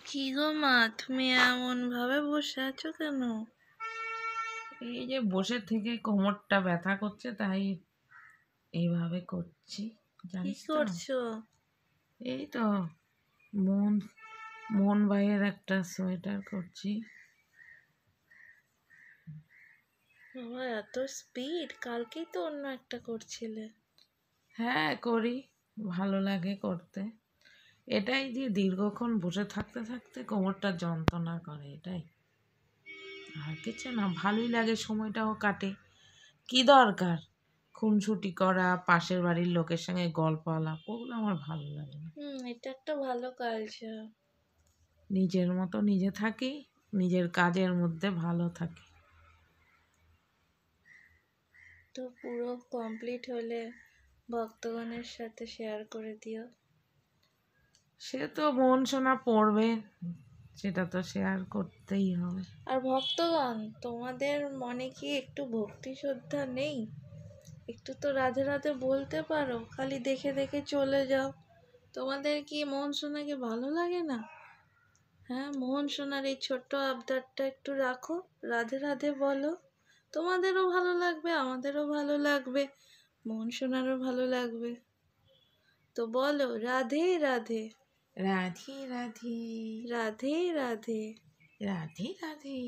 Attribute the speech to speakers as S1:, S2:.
S1: কি গো মা, তুমি এমন ভাবে বসে আছো কেন?
S2: এই যে বসে থেকে কোমরটা ব্যথা করছে, তাই এইভাবে করছি,
S1: কি
S2: জানিস তো।
S1: করছো?
S2: এই তো মন মন ভাইয়ের একটা সোয়েটার করছি।
S1: বাবা, এত স্পিড! কালকেই তো অন্য একটা করছিলে।
S2: হ্যাঁ, করি, ভালো লাগে করতে। এটাই যে দীর্ঘক্ষণ বসে থাকতে থাকতে কোমরটা যন্ত্রণা করে, এটাই, আর কিছু না। ভালোই লাগে, সময়টাও কাটে। কি দরকার খুনসুটি করা, পাশের বাড়ির লোকের সঙ্গে গল্প আলাপ, ওগুলো আমার ভালো লাগে না।
S1: এটা একটা ভালো কালচার।
S2: নিজের মতো নিজে থাকি, নিজের কাজের মধ্যে ভালো থাকি।
S1: তো পুরো কমপ্লিট হলে ভক্তগণের সাথে শেয়ার করে দিও।
S2: সে তো মন শোনা পড়বে, সেটা তো শেয়ার করতেই হবে।
S1: আর ভক্তগণ, তোমাদের মনে কি একটু ভক্তি শ্রদ্ধা নেই? একটু তো রাধে রাধে বলতে পারো, খালি দেখে দেখে চলে যাও। তোমাদের কি মোহন সোনাকে ভালো লাগে না? হ্যাঁ, মোহন সোনার এই ছোট্ট আবদারটা একটু রাখো, রাধে রাধে বলো। তোমাদেরও ভালো লাগবে, আমাদেরও ভালো লাগবে, মোহন সোনারও ভালো লাগবে। তো বলো রাধে রাধে।
S2: রাধে রাধে,
S1: রাধে রাধে।
S2: রাধে রাধে।